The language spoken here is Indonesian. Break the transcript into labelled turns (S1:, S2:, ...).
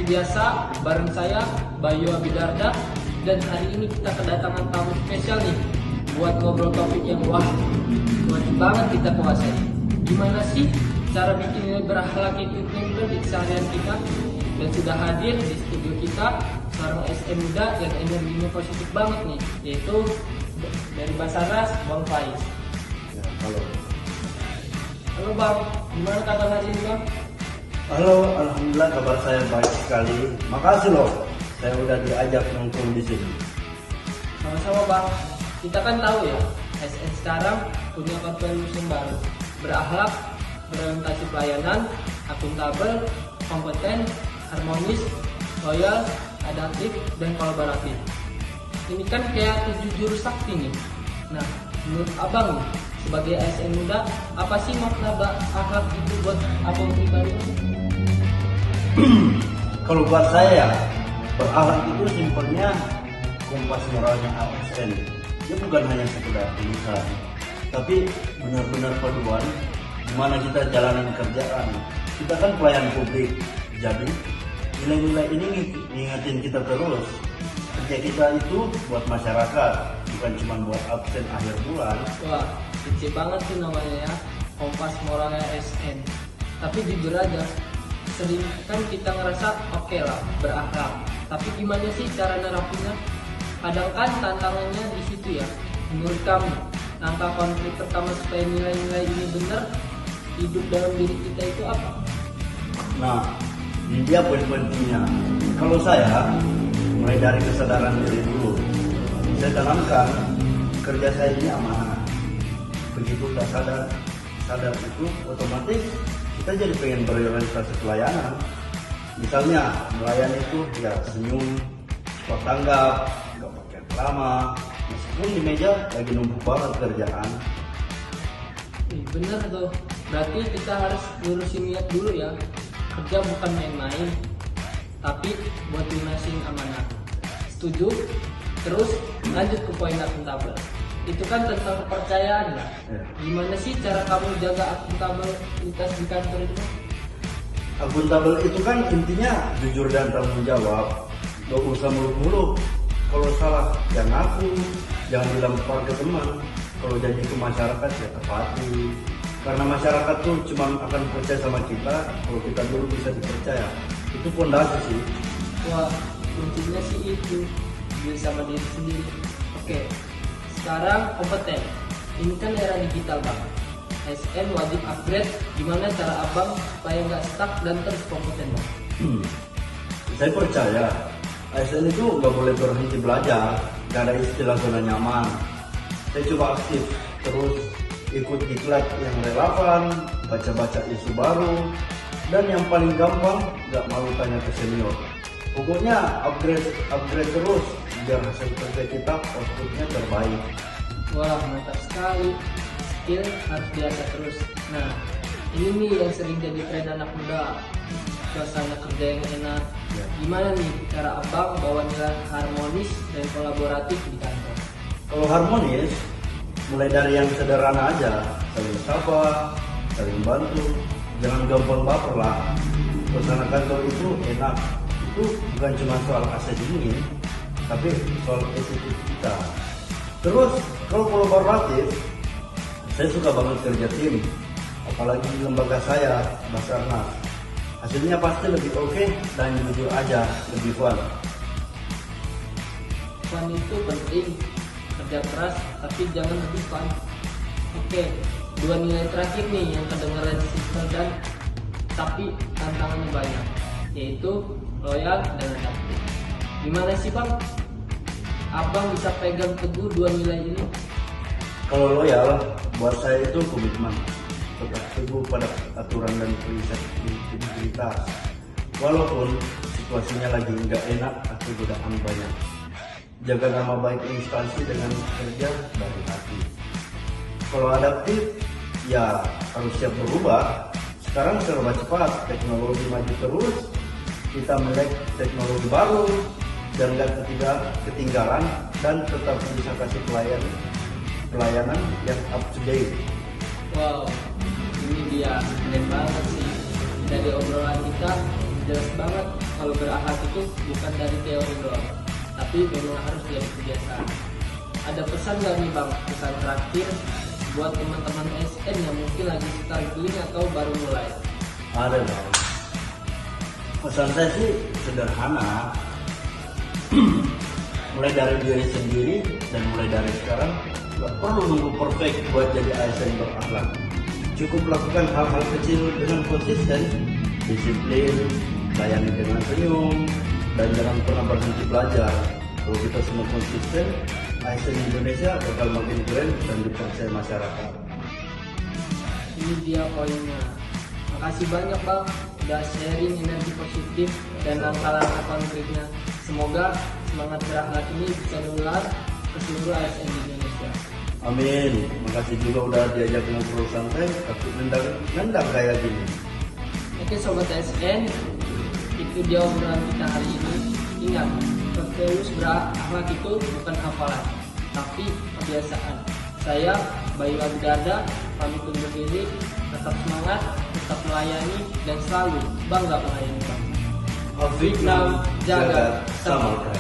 S1: biasa bareng saya Bayu Abidarda, dan hari ini kita kedatangan tamu spesial nih buat ngobrol topik yang wajib banget kita kuasai. Gimana sih cara bikin nilai berakhlak itu tempel di keseharian kita? Dan sudah hadir di studio kita seorang SM muda yang energinya positif banget nih, yaitu dari Basarnas, Bang Faiz.
S2: Ya, halo.
S1: Halo Bang, gimana kabar hari ini Bang?
S2: Halo, alhamdulillah kabar saya baik sekali. Makasih loh, saya udah diajak nongkrong di sini.
S1: Sama-sama Bang, kita kan tahu ya, SM sekarang punya values yang baru, berakhlak, berorientasi pelayanan, akuntabel, kompeten, harmonis, loyal, adaptif, dan kolaboratif. Ini kan kayak 7 jurus sakti nih. Nah, menurut Abang nih, sebagai ASN muda, apa sih makna berakhlak itu buat Abang pribadi?
S2: Kalau buat saya, berakhlak itu simpelnya kompas moralnya ASN. Dia bukan hanya sekedar tulisan, tapi benar-benar paduan gimana kita jalanin kerjaan. Kita kan pelayan publik, jadi nilai-nilai ini ngingetin kita terus. Kerja kita itu buat masyarakat, bukan cuma buat absen akhir bulan.
S1: Wah, kece banget sih namanya ya, kompas moralnya ASN. Tapi jujur aja, sering kan kita ngerasa oke lah berakhlak, tapi gimana sih cara nerapinnya? Kadang kan tantangannya di situ ya. Menurut kamu, langkah konkret pertama supaya nilai-nilai ini benar hidup dalam diri kita itu apa?
S2: Nah, ini dia poin pentingnya. Kalau saya, mulai dari kesadaran diri dulu. Saya tanamkan kerja saya ini amanah. Begitu udah sadar itu, otomatis kita jadi pengen berorientasi pelayanan. Misalnya melayani itu ya senyum, cepat tanggap, nggak pakai lama, meskipun di meja lagi numpuk banget kerjaan.
S1: Bener tuh, berarti kita harus lurusin niat dulu ya. Kerja bukan main-main, tapi buat lunasin amanah. Setuju? Terus lanjut ke poin akuntabel. Itu kan tentang kepercayaan lah.
S2: Ya.
S1: Gimana sih cara kamu jaga akuntabilitas di kantor itu?
S2: Akuntabel itu kan intinya jujur dan tanggung jawab. Gak usah muluk-muluk. Kalau salah jangan ngaku, jangan dilempar ke teman. Kalau janji ke masyarakat ya tepati. Karena masyarakat tuh cuma akan percaya sama kita kalau kita dulu bisa dipercaya. Itu fondasi sih.
S1: Wah, kuncinya sih itu, diri sama diri sendiri. Oke, sekarang kompeten. Ini kan era digital Bang. ASN wajib upgrade. Gimana cara Abang supaya nggak stuck dan terus kompeten Bang?
S2: Saya percaya ASN itu nggak boleh berhenti belajar. Gak ada istilah zona nyaman. Saya coba aktif terus, ikut diklat yang relevan, baca-baca isu baru, dan yang paling gampang nggak malu tanya ke senior. Pokoknya upgrade terus biar hasil kerja kita outputnya terbaik.
S1: Wah, mantap sekali. Skill harus biasa terus. Nah, ini nih yang sering jadi tren anak muda. Suasana kerja yang enak.
S2: Ya.
S1: Gimana nih cara Abang bawa nilai harmonis dan kolaboratif di kantor?
S2: Kalau harmonis, mulai dari yang sederhana aja, saling sapa, saling bantu, jangan gampang baper lah. Suasana kantor itu enak, itu bukan cuma soal AC dingin, tapi soal attitude kita. Terus kalau kolaboratif, saya suka banget kerja tim, apalagi di lembaga saya, Basarnas. Hasilnya pasti lebih oke dan jujur aja, lebih fun.
S1: Fun itu penting, kerja keras tapi jangan lebih fun. Oke, 2 nilai terakhir nih yang kedengeran simpel dan tapi tantangannya banyak, yaitu loyal dan adaptif. Gimana sih Bang? Abang bisa pegang teguh 2 nilai ini?
S2: Kalau loyal, buat saya itu komitmen, tetap teguh pada aturan dan prinsip integritas. Walaupun situasinya lagi nggak enak atau godaan banyak. Jaga nama baik instansi dengan kerja dari hati. Kalau adaptif, ya harus siap berubah. Sekarang serba cepat, teknologi maju terus. Kita melek teknologi baru dan nggak ketinggalan dan tetap bisa kasih pelayanan yang up to date.
S1: Wow, ini dia keren banget sih. Dari obrolan kita jelas banget kalau berakhlak itu bukan dari teori doang, tapi memang harus jadi kebiasaan. Ada pesan gak nih Bang, pesan terakhir buat teman-teman SN yang mungkin lagi struggling atau baru mulai?
S2: Ada dong. Pesan saya sih sederhana. Mulai dari diri sendiri dan mulai dari sekarang nggak perlu nunggu perfect buat jadi ASN berakhlak. Cukup lakukan hal-hal kecil dengan konsisten, disiplin, layani dengan senyum, dan jangan pernah berhenti belajar. Kalau kita semua konsisten, ASN Indonesia bakal makin keren dan dipercaya masyarakat.
S1: Ini dia poinnya. Makasih banyak Bang udah sharing energi positif dan langkah-langkah konkretnya. Semoga semangat berakhlak ini bisa menular ke seluruh ASN di Indonesia.
S2: Amin. Makasih juga udah diajak ngobrol santai, tapi nendang kayak gini.
S1: Oke Sobat ASN, itu dia obrolan kita hari ini. Ingat, terus berakhlak itu bukan hafalan, tapi kebiasaan. Saya Bayu Abdada pamit undur diri. Tetap semangat, tetap melayani, dan selalu bangga melayani Bang.
S2: Afrik Nam Jagat Samarkand.